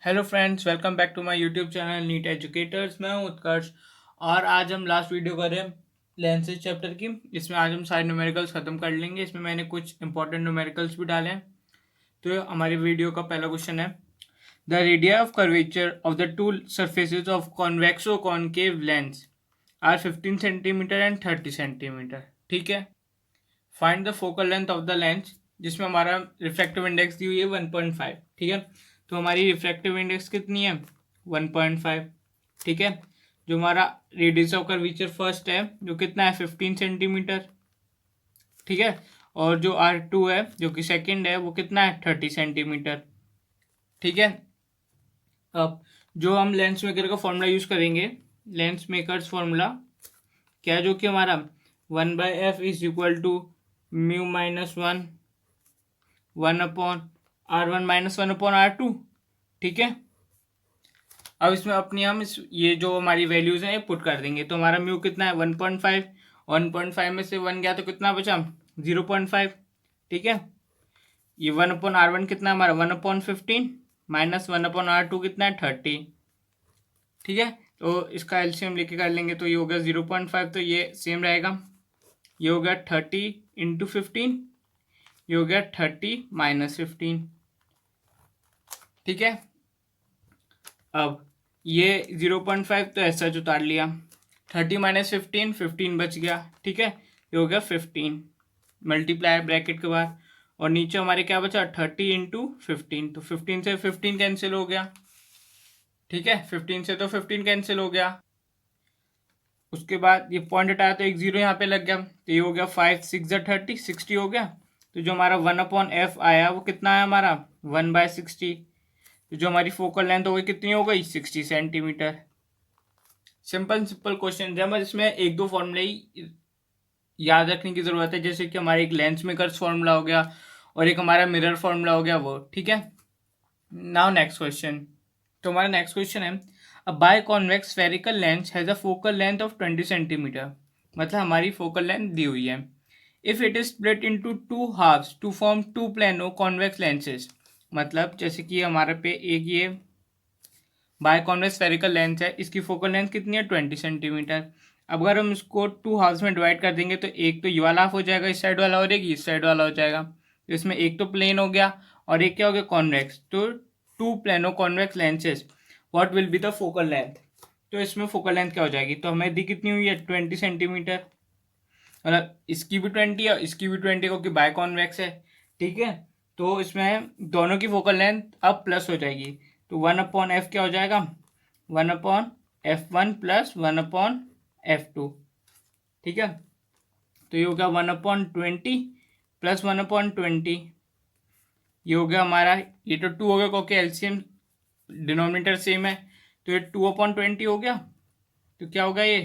Hello friends, welcome back to my YouTube channel NEET educators. मैं हूं उत्कर्ष और आज हम लास्ट वीडियो कर रहे हैं लेंसेज चैप्टर की। इसमें आज हम सारे न्यूमेरिकल्स ख़त्म कर लेंगे। इसमें मैंने कुछ इंपॉर्टेंट न्यूमेरिकल्स भी डाले हैं। तो हमारी वीडियो का पहला क्वेश्चन है, the radii of curvature of the two surfaces of convexo concave lens are 15 centimetre and 30 centimetre. ठीक है, find the focal length of the lens, जिसमें हमारा रिफ्रैक्टिव इंडेक्स दी हुई है 1.5। ठीक है, तो हमारी रिफ्रैक्टिव इंडेक्स कितनी है 1.5। ठीक है, जो हमारा रेडियस ऑफ कर्वेचर फर्स्ट है जो कितना है 15 सेंटीमीटर। ठीक है, और जो R2 है जो कि सेकंड है वो कितना है 30 सेंटीमीटर। ठीक है, अब जो हम लेंस मेकर का फॉर्मूला यूज करेंगे, लेंस मेकर्स फॉर्मूला क्या है, जो कि हमारा 1/f is equal to mu minus one 1/R1 minus 1/R2। ठीक है, अब इसमें अपनी हम ये जो हमारी वैल्यूज हैं ये पुट कर देंगे। तो हमारा म्यू कितना है 1.5, 1.5 में से 1 गया तो कितना बचा 0.5। ठीक है, ये 1/R1 कितना है हमारा 1/15 माइनस 1/R2 कितना है 30। ठीक है, तो इसका एलसीएम लेके कर लेंगे तो ये हो गया 0.5, तो ये सेम रहेगा। ये हो गया 30 × 15, ये हो गया 30 - 15। ठीक है, अब ये 0.5 तो ऐसा जो उतार लिया, 30 - 15, 15 बच गया। ठीक है, ये हो गया 15 मल्टीप्लाई ब्रैकेट के बाद, और नीचे हमारे क्या बचा 30 × 15, तो 15 से 15 कैंसिल हो गया। ठीक है, 15 से तो 15 कैंसिल हो गया। उसके बाद ये पॉइंट हटाया तो एक जीरो यहाँ पे लग गया, तो ये हो गया 5 × 6 = 30, 60 हो गया। तो जो हमारा 1/f आया वो कितना है हमारा 1/60। तो जो हमारी फोकल लेंथ हो गई कितनी हो गई 60 सेंटीमीटर। सिंपल क्वेश्चन है, बस इसमें एक दो फॉर्मूले ही याद रखने की ज़रूरत है, जैसे कि हमारे एक लेंस मेकर्स फॉर्मूला हो गया और एक हमारा मिरर फॉर्मूला हो गया वो। ठीक है, नाउ नेक्स्ट क्वेश्चन। तो हमारा नेक्स्ट क्वेश्चन है, a biconvex spherical lens has a focal length of 20 centimetre. मतलब हमारी फोकल लेंथ दी हुई है। If it is split into two halves to form two plano convex lenses. मतलब जैसे कि हमारे पे एक ये बायकॉन्वेक्स स्फेरिकल लेंस है, इसकी फोकल लेंथ कितनी है 20 सेंटीमीटर। अब अगर हम इसको टू हाफ्स में डिवाइड कर देंगे तो एक तो ये वाला हाफ हो जाएगा इस साइड वाला, और एक इस साइड वाला हो जाएगा। तो इसमें एक तो प्लेन हो गया और एक क्या हो गया कॉन्वेक्स। तो two plano convex lenses what will be the focal length. तो इसमें फोकल लेंथ क्या हो जाएगी, तो हमें दी कितनी हुई है 20 सेंटीमीटर। मतलब इसकी भी 20 है इसकी भी 20 क्योंकि बाय कॉन्वेक्स है। ठीक है, तो इसमें दोनों की फोकल लेंथ अब प्लस हो जाएगी। तो 1/f क्या हो जाएगा 1/f1 प्लस 1/f2। ठीक है, तो ये हो गया 1/20 प्लस 1/20। ये हो गया हमारा, ये तो 2 हो गया क्योंकि एलसीएम डिनोमिनेटर सेम है, तो ये 2/20 हो गया। तो क्या होगा ये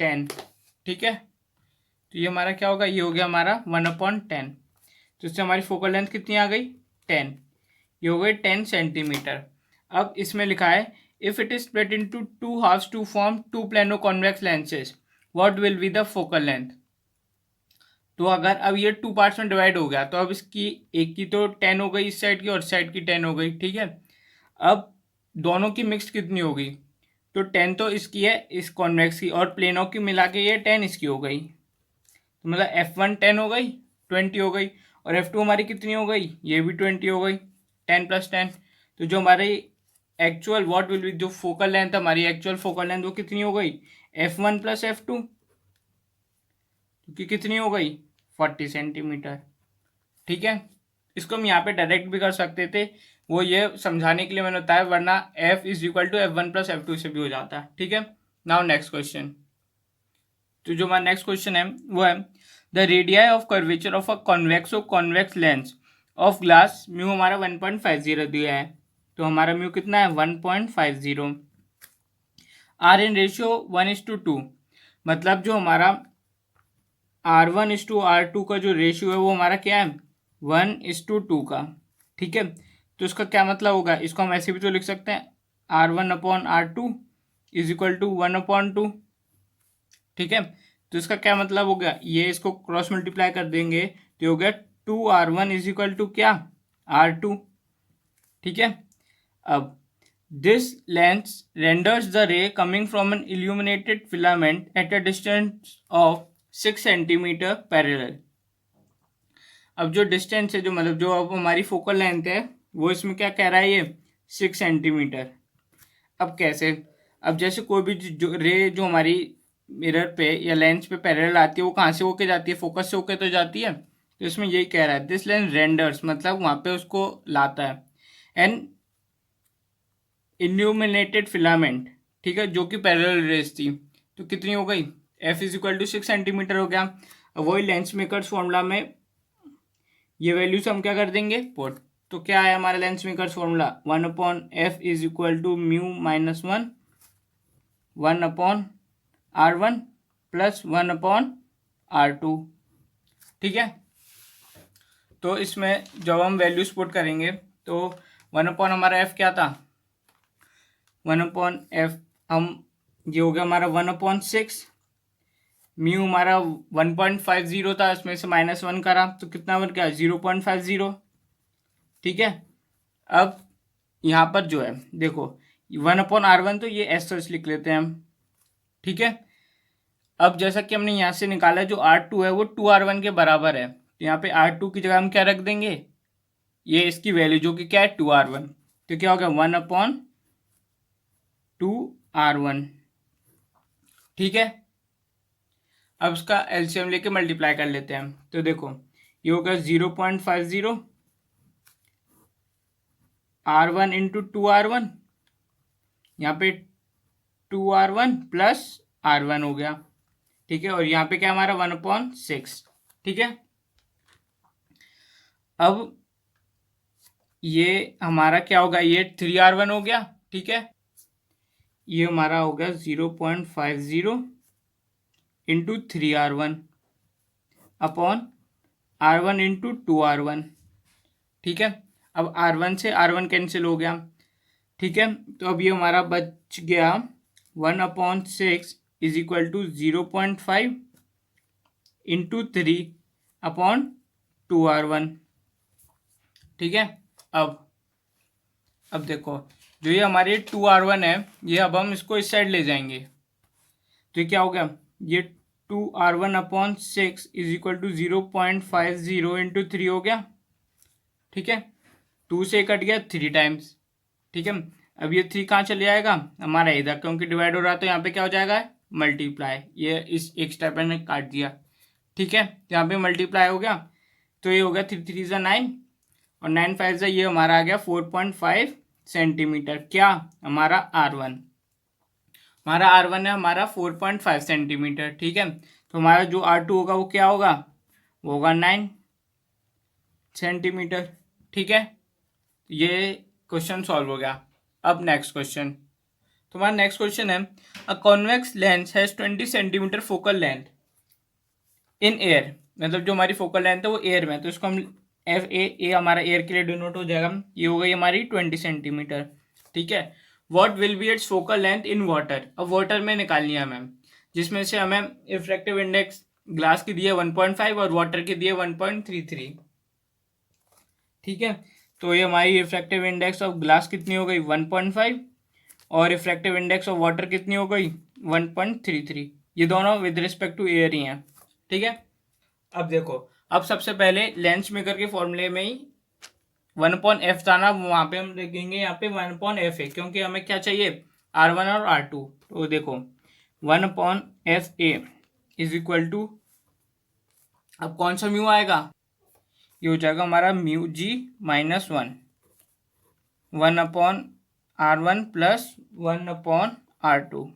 10। ठीक है, तो ये हमारा क्या होगा, ये हो गया हमारा 1/10। तो इससे हमारी फोकल लेंथ कितनी आ गई 10। ये हो गई 10 सेंटीमीटर। अब इसमें लिखा है, if it is split into two halves to form two plano convex lenses what will be the focal length. तो अगर अब ये टू पार्ट्स में डिवाइड हो गया तो अब इसकी एक की तो 10 हो गई इस साइड की और साइड की 10 हो गई। ठीक है, अब दोनों की मिक्स कितनी हो गई, तो 10 तो इसकी है इस कॉन्वेक्स की, और प्लेनों की मिला के ये 10 इसकी हो गई। तो मतलब F1 10 हो गई 20 हो गई, और F2 हमारी कितनी हो गई, ये भी 20 हो गई, 10 + 10। तो जो हमारी एक्चुअल व्हाट विल बी जो फोकल लेंथ हमारी एक्चुअल फोकल लेंथ वो कितनी हो गई F1 + F2, क्योंकि कितनी हो गई 40 सेंटीमीटर। ठीक है, इसको हम यहाँ पे डायरेक्ट भी कर सकते थे, वो ये समझाने के लिए मैंने बताया, वरना F = F1 + F2 से भी हो जाता है। ठीक है, नाउ नेक्स्ट क्वेश्चन। तो जो हमारा नेक्स्ट क्वेश्चन है वो है, the radii of curvature of a कॉन्वेक्सो convex lens of glass, mu हमारा 1.50 दिया है। तो हमारा म्यू कितना है 1.50। Are in ratio 1:2। मतलब जो हमारा R1:R2 का जो रेशियो है वो हमारा क्या है 1:2 का। ठीक है, तो इसका क्या मतलब होगा, इसको हम ऐसे भी तो लिख सकते हैं R1/R2 = 1/2। ठीक है, तो इसका क्या मतलब हो गया, ये इसको क्रॉस मल्टीप्लाई कर देंगे तो हो गया 2R1 = क्या R2। ठीक है। अब this lens renders the ray coming from an illuminated filament at a distance of 6 centimetre parallel. अब जो डिस्टेंस है, जो मतलब जो अब हमारी फोकल लेंथ है, वो इसमें क्या कह रहा है, ये 6 सेंटीमीटर। अब कैसे, अब जैसे कोई भी जो रे जो हमारी मिरर पे या लेंस पे पैरेलल आती है, वो कहाँ से होके जाती है, फोकस से होके तो जाती है। तो इसमें यही कह रहा है, दिस लेंस रेंडर्स, मतलब वहाँ पे उसको लाता है एन इल्यूमिनेटेड फिलामेंट, ठीक है, जो कि पैरेलल रेस थी। तो कितनी हो गई, f is equal to 6 centimetre हो गया। अब वही लेंस मेकर्स फॉर्मूला में ये वैल्यूज हम क्या कर देंगे, पुट। तो क्या है हमारा lens makers formula, 1/f is equal to mu minus 1/r1 plus 1/r2। ठीक है। तो इसमें जब हम वैल्यूज पुट करेंगे तो 1/ हमारा f क्या था, 1/f हम ये हो गया हमारा 1/6, म्यू हमारा 1.50 था, इसमें से -1 करा तो कितना बन गया 0.50। ठीक है। अब यहाँ पर जो है देखो 1/r1, तो ये एस सच लिख लेते हैं हम। ठीक है। अब जैसा कि हमने यहाँ से निकाला, जो R2 है वो 2R1 के बराबर है, तो यहाँ पे R2 की जगह हम क्या रख देंगे, ये इसकी वैल्यू जो कि क्या है 2R1, तो क्या हो गया 1/2R1। ठीक है। अब उसका एलसीएम लेके मल्टीप्लाई कर लेते हैं, तो देखो ये होगा 0.50 R1 इंटू 2R1, यहाँ पे 2R1 प्लस R1 हो गया। ठीक है। और यहाँ पे क्या हमारा 1/6। ठीक है। अब ये हमारा क्या होगा, ये 3R1 हो गया। ठीक है। ये हमारा हो गया 0.50 into 3R1 upon R1 into 2R1। ठीक है। अब R1 से R1 कैंसिल हो गया। ठीक है। तो अब ये हमारा बच गया 1/6 is equal to 0.5 into 3/2R1। ठीक है। अब देखो जो ये हमारे 2R1 है, ये अब हम इसको इस साइड ले जाएंगे, तो ये क्या हो गया, ये 2R1/6 is equal to 0.50 into 3 हो गया। ठीक है। 2 से कट गया 3 टाइम्स। ठीक है। अब ये 3 कहाँ चले जाएगा, हमारा इधर, क्योंकि डिवाइड हो रहा है तो यहाँ पे क्या हो जाएगा, मल्टीप्लाई। ये इस एक स्टेप मैंने काट दिया। ठीक है। यहाँ पे मल्टीप्लाई हो गया, तो ये हो गया 3 3 ज़ा 9 और 9 5 ज़ा, ये हमारा आ गया 4.5 सेंटीमीटर। क्या हमारा R1, हमारा R1 है हमारा 4.5 सेंटीमीटर। ठीक है। तो हमारा जो R2 होगा वो क्या होगा, वो होगा 9 सेंटीमीटर। ठीक है। ये क्वेश्चन सॉल्व हो गया। अब नेक्स्ट क्वेश्चन, तो हमारा नेक्स्ट क्वेश्चन है, a convex lens has 20 centimetre focal length in air, मतलब जो हमारी फोकल लेंथ है वो एयर में, तो इसको हम एफ ए हमारा एयर के लिए डिनोट हो जाएगा। ये हो गई हमारी 20 सेंटीमीटर। ठीक है। What will B it's focal length in water, अब वाटर में निकालनी है हमें, जिसमें से हमें रिफ्रैक्टिव इंडेक्स ग्लास की दी है 1.5 और वाटर की दी है 1.33। ठीक है। तो ये हमारी रिफ्रैक्टिव इंडेक्स ऑफ ग्लास कितनी हो गई 1.5 और रिफ्रैक्टिव इंडेक्स ऑफ वाटर कितनी हो गई 1.33। ये दोनों विद रिस्पेक्ट टू एयर ही हैं। ठीक है। अब देखो, अब सबसे पहले लेंस मेकर के फॉर्मूले में ही 1/f था ना, वहाँ पे हम देखेंगे यहाँ पे 1/f है, क्योंकि हमें क्या चाहिए R1 और R2। तो देखो 1/fa इज इक्वल टू, अब कौन सा म्यू आएगा, ये हो जाएगा हमारा mu G -1 1/R1 plus 1/R2।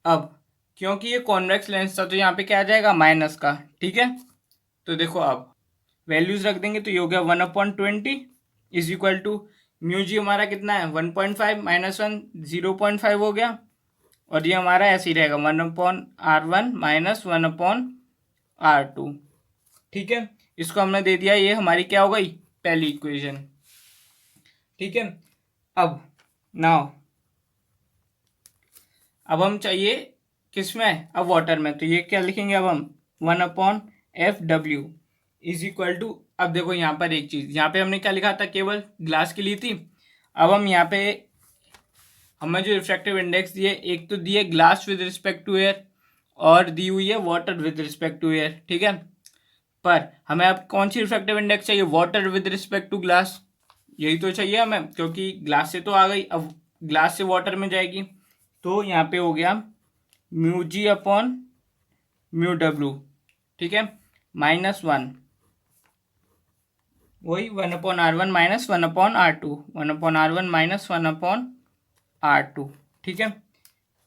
अब क्योंकि ये कॉन्वेक्स लेंस था तो यहाँ पे क्या आ जाएगा माइनस का। ठीक है। तो देखो अब वैल्यूज रख देंगे, तो ये हो गया 1/20 is equal to mu G हमारा कितना है 1.5 -1 0.5 हो गया, और ये हमारा ऐसे ही रहेगा 1/R1 माइनस 1/R2। ठीक है। इसको हमने दे दिया, ये हमारी क्या हो गई पहली इक्वेशन। ठीक है। अब नाउ अब हम चाहिए किस में, अब वाटर में, तो ये क्या लिखेंगे अब हम 1/FW इज इक्वल टू अब देखो यहाँ पर एक चीज़, यहाँ पे हमने क्या लिखा था, केवल ग्लास की ली थी। अब हम यहाँ पे हमें जो रिफ्रैक्टिव इंडेक्स दिए, एक तो दिए glass with respect to air और दी हुई है water with respect to air, ठीक है। पर हमें अब कौन सी रिफ्रैक्टिव इंडेक्स चाहिए, water with respect to glass, यही तो चाहिए हमें, क्योंकि ग्लास से तो आ गई, अब ग्लास से वाटर में जाएगी। तो यहाँ पे हो गया mu G upon mu W, ठीक है, -1, वही 1/r1 - 1/r2, 1/r1 - 1/r2, ठीक है।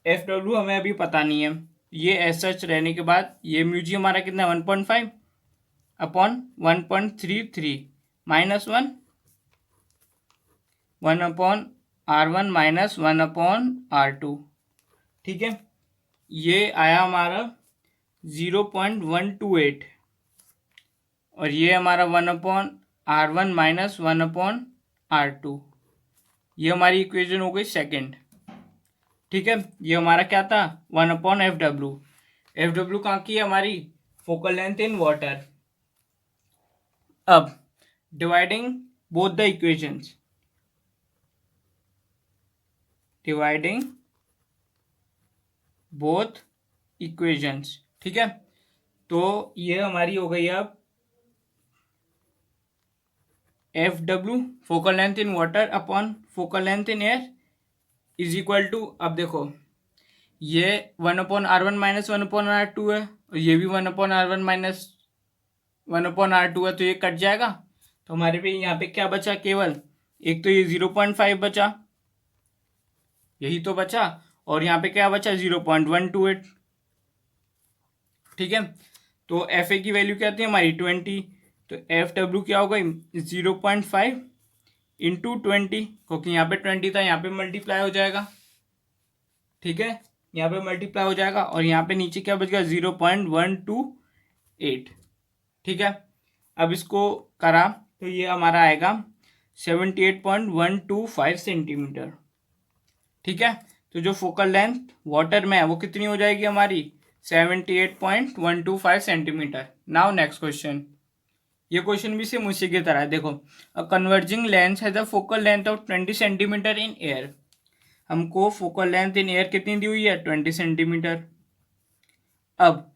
एफ डब्ल्यू हमें अभी पता नहीं है, ये एस सच रहने के बाद ये म्यू जी हमारा कितना है 1.5 अपॉन 1.33 -1, 1/r1 - 1/r2, ठीक है। ये आया हमारा 0.128 और ये हमारा 1/r1 - 1/r2, ये हमारी इक्वेशन हो गई सेकंड, ठीक है। ये हमारा क्या था 1/FW, एफ डब्ल्यू कहाँ की है हमारी, फोकल लेंथ इन वाटर। अब dividing both the equations, dividing both equations, ठीक है। तो ये हमारी हो गई अब एफ डब्ल्यू focal length in water upon focal length in air is equal to, अब देखो ये 1/r1 - 1/r2 है और ये भी 1/r1 - 1/r2 है, तो ये कट जाएगा। तो हमारे पे यहाँ पे क्या बचा, केवल एक तो ये 0.5 बचा, यही तो बचा, और यहाँ पे क्या बचा 0.128, ठीक है। तो एफ ए की वैल्यू क्या आती है हमारी 20, तो एफ डब्ल्यू क्या हो गई 0.5 इंटू 20, क्योंकि यहाँ पे 20 था, यहाँ पे मल्टीप्लाई हो जाएगा, ठीक है, यहाँ पे मल्टीप्लाई हो जाएगा, और यहाँ पे नीचे क्या बचेगा 0.128, ठीक है। अब इसको करा तो ये हमारा आएगा 78.125 सेंटीमीटर, ठीक है। तो जो फोकल लेंथ वाटर में है वो कितनी हो जाएगी हमारी 78.125 सेंटीमीटर। नाउ नेक्स्ट क्वेश्चन, ये क्वेश्चन भी सेम उसी की तरह है। देखो, a converging lens has a focal length of 20 centimetre in air, हमको फोकल लेंथ इन एयर कितनी दी हुई है 20 सेंटीमीटर। अब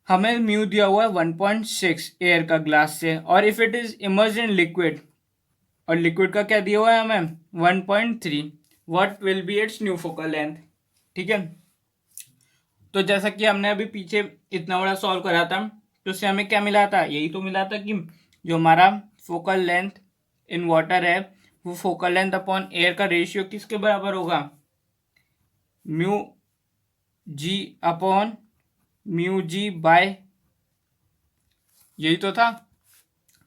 हमें म्यू दिया हुआ है 1.6 एयर का ग्लास से, और if it is emerged in liquid, और लिक्विड का क्या दिया हुआ है हमें 1.3, what will B it's new focal length, ठीक है। तो जैसा कि हमने अभी पीछे इतना बड़ा सॉल्व करा था, तो उससे हमें क्या मिला था, यही तो मिला था कि जो हमारा फोकल लेंथ इन वाटर है वो फोकल लेंथ अपॉन एयर का रेशियो किसके बराबर होगा, mu G upon mu G bye, यही तो था।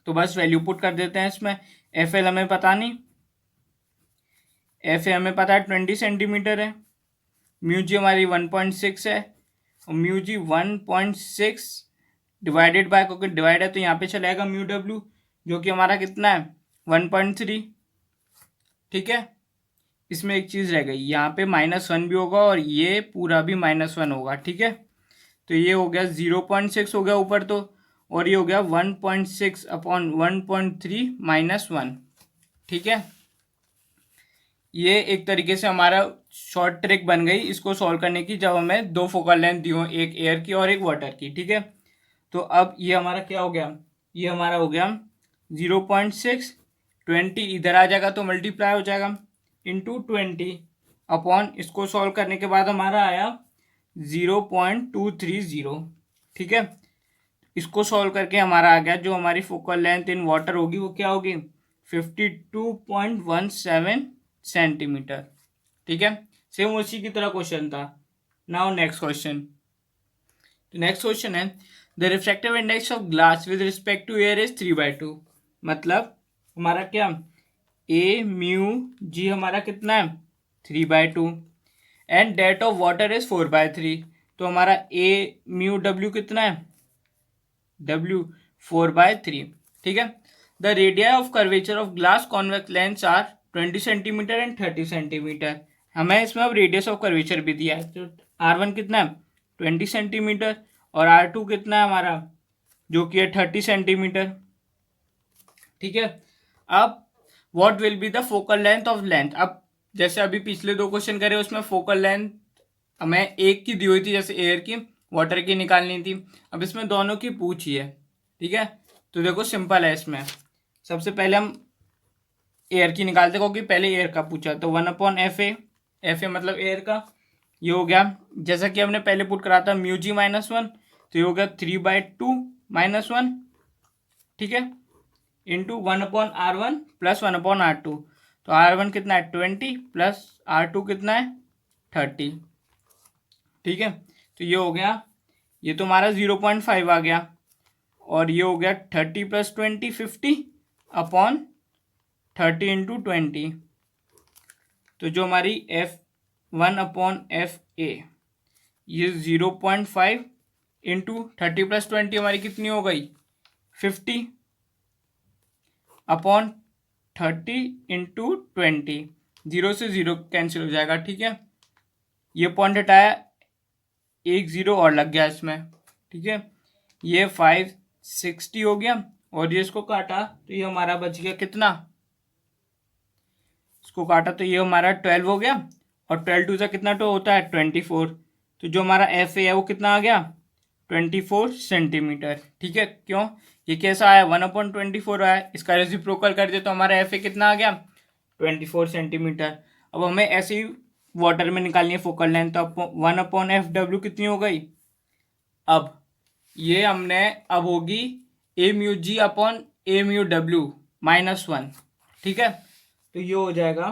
तो बस वैल्यू पुट कर देते हैं इसमें, एफ एल हमें पता नहीं, एफ ए हमें पता है 20 सेंटीमीटर है, म्यू जी हमारी 1.6 है, और म्यू जी 1.6 डिवाइडेड बाय, क्योंकि डिवाइड है तो यहाँ पे चलेगा म्यू डब्ल्यू जो कि हमारा कितना है 1.3, ठीक है। इसमें एक चीज़ रह गई, यहाँ पे -1 भी होगा और ये पूरा भी -1 होगा, ठीक है। तो ये हो गया 0.6 हो गया ऊपर तो, और ये हो गया 1.6 अपॉन 1.3 -1, ठीक है। ये एक तरीके से हमारा शॉर्ट ट्रिक बन गई इसको सॉल्व करने की, जब हमें दो फोकल लेंथ दी हो, एक एयर की और एक वाटर की, ठीक है। तो अब ये हमारा क्या हो गया, ये हमारा हो गया 0.6, 20 इधर आ जाएगा तो मल्टीप्लाई हो जाएगा इंटू 20 अपॉन, इसको सॉल्व करने के बाद हमारा आया 0.230, ठीक है। इसको सॉल्व करके हमारा आ गया जो हमारी फोकल लेंथ इन वाटर होगी वो क्या होगी 52.17 सेंटीमीटर, ठीक है। सेम उसी की तरह क्वेश्चन था। Now next question, next question है the refractive index of glass with respect to air is 3/2, मतलब हमारा क्या ए म्यू जी हमारा कितना है 3/2 and that of water is 4/3, तो हमारा ए म्यू डब्ल्यू कितना है डब्ल्यू 4/3, ठीक है। The radii of curvature of glass convex lens are 20 centimetre and 30 centimetre, हमें इसमें अब रेडियस ऑफ कर्वेचर भी दिया है, तो R1 कितना है 20 सेंटीमीटर और R2 कितना है हमारा जो कि है 30 सेंटीमीटर, ठीक है। अब what will be the focal length of length. अब जैसे अभी पिछले 2 क्वेश्चन करे उसमें फोकल लेंथ हमें एक की दी हुई थी, जैसे एयर की, वाटर की निकालनी थी। अब इसमें दोनों की पूछी है, ठीक है। तो देखो सिंपल है, इसमें सबसे पहले हम एयर की निकालते, क्योंकि पहले एयर का पूछा। तो 1/FA, एफ ए मतलब एयर का, ये हो गया। जैसा कि हमने पहले पुट करा था μg-1, तो ये हो गया 3/2 - 1, ठीक है, इंटू 1/R1 प्लस 1/R2। तो R1 कितना है 20 प्लस R2 कितना है 30, ठीक है। तो ये हो गया, ये तो हमारा 0.5 आ गया, और ये हो गया 30 + 20 50/30 इंटू 20। तो जो हमारी F1/FA ये 0.5 इंटू 30 + 20 हमारी कितनी हो गई 50/30 इंटू 20। 0 से 0 कैंसिल हो जाएगा, ठीक है। ये पॉइंट हटाया, एक 0 और लग गया इसमें, ठीक है। ये 560 हो गया, और ये इसको काटा तो ये हमारा बच गया कितना, इसको काटा तो ये हमारा 12 हो गया, और 12 से कितना तो होता है 24। तो जो हमारा एफ ए है वो कितना आ गया 24 सेंटीमीटर, ठीक है। क्यों, ये कैसा आया 1/24 आया, इसका रेसिप्रोकल कर दे तो हमारा एफ ए कितना आ गया 24 सेंटीमीटर। अब हमें ऐसे ही वाटर में निकालनी है फोकल लेंथ, तो 1/FW कितनी हो गई। अब ये हमने अब होगी AμG/AμW -1, ठीक है। तो ये हो जाएगा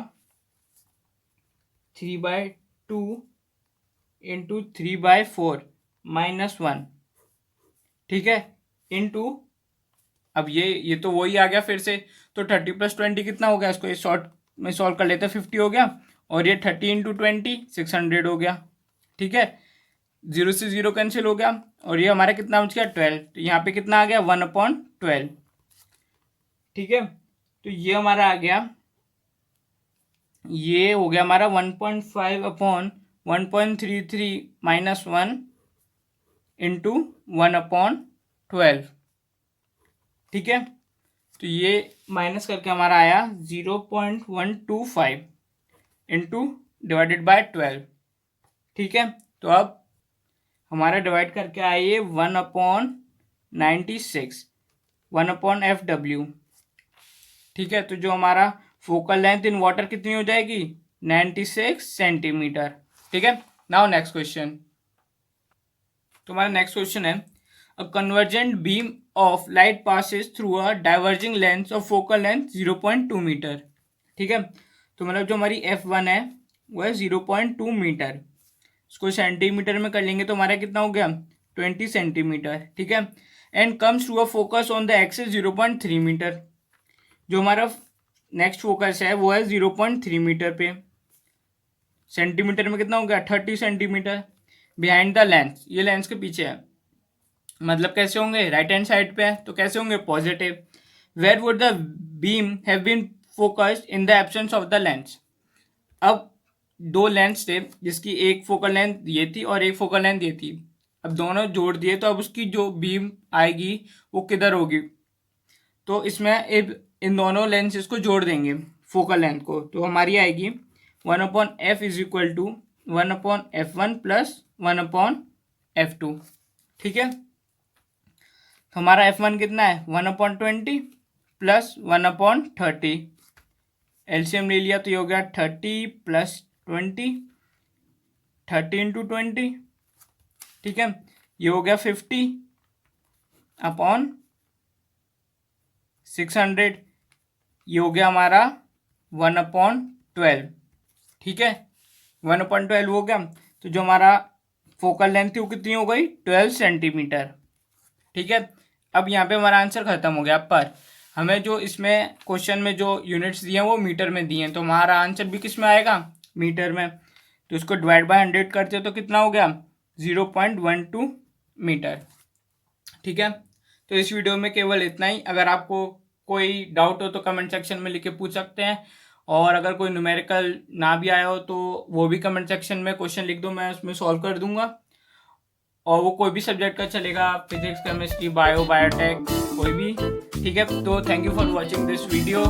3/2 इंटू 3/4 -1, ठीक है, इंटू, अब ये तो वही आ गया फिर से। तो 30 + 20 कितना हो गया, इसको ये शॉर्ट में सॉल्व कर लेते हैं, 50 हो गया, और ये 30 इंटू 20 600 हो गया, ठीक है। 0 से 0 कैंसिल हो गया, और ये हमारा कितना बच गया 12। तो यहाँ पे कितना आ गया 1/12, ठीक है। तो ये हमारा आ गया, ये हो गया हमारा 1.5/1.33 -1 इंटू 1/12, ठीक है। तो ये माइनस करके हमारा आया 0.125 इंटू डिवाइडेड बाय 12, ठीक है। तो अब हमारा डिवाइड करके आया ये 1/96 1/FW, ठीक है। तो जो हमारा फोकल लेंथ इन वाटर कितनी हो जाएगी 96 सेंटीमीटर, ठीक है। Now next question. तो हमारा नेक्स्ट क्वेश्चन है, a convergent beam of light passes through a diverging lens of focal length 0.2 metre, ठीक है। तो मतलब जो हमारी F1 है वो है 0.2 मीटर, इसको सेंटीमीटर में कर लेंगे तो हमारा कितना हो गया 20 सेंटीमीटर, ठीक है। And comes to a focus on the axis 0.3 metre. जो हमारा नेक्स्ट फोकस है वो है 0.3 मीटर पे, सेंटीमीटर में कितना हो गया 30 सेंटीमीटर। बिहाइंड द लेंस, ये लेंस के पीछे है, मतलब कैसे होंगे राइट हैंड साइड पे है तो कैसे होंगे positive. Where would the beam have been focused in the absence of the lens. अब 2 लेंस थे जिसकी एक फोकल लेंथ ये थी और एक फोकल लेंथ ये थी, अब दोनों जोड़ दिए तो अब उसकी जो बीम आएगी वो किधर होगी। तो इसमें इन दोनों लेंसेज को जोड़ देंगे फोकल लेंथ को, तो हमारी आएगी 1/F is equal to 1/F1 plus 1/F2, ठीक है। तो हमारा F1 कितना है 1/20 प्लस 1/30, एलसीएम ले लिया तो ये हो गया 30 + 20 30 इंटू 20, ठीक है। ये हो गया 50/600, ये हो गया हमारा 1/12, ठीक है। 1/12 हो गया, तो जो हमारा फोकल लेंथ थी वो कितनी हो गई 12 सेंटीमीटर, ठीक है। अब यहाँ पे हमारा आंसर खत्म हो गया, पर हमें जो इसमें क्वेश्चन में जो यूनिट्स दिए हैं वो मीटर में दिए हैं, तो हमारा आंसर भी किस में आएगा मीटर में। तो इसको डिवाइड बाय 100 करते तो कितना हो गया 0.12 मीटर, ठीक है। तो इस वीडियो में केवल इतना ही। अगर आपको कोई डाउट हो तो कमेंट सेक्शन में लिख के पूछ सकते हैं, और अगर कोई न्यूमेरिकल ना भी आया हो तो वो भी कमेंट सेक्शन में क्वेश्चन लिख दो, मैं उसमें सॉल्व कर दूंगा। और वो कोई भी सब्जेक्ट का चलेगा, फिजिक्स, केमिस्ट्री, बायो, बायोटेक, कोई भी। ठीक है, तो thank you for watching this video.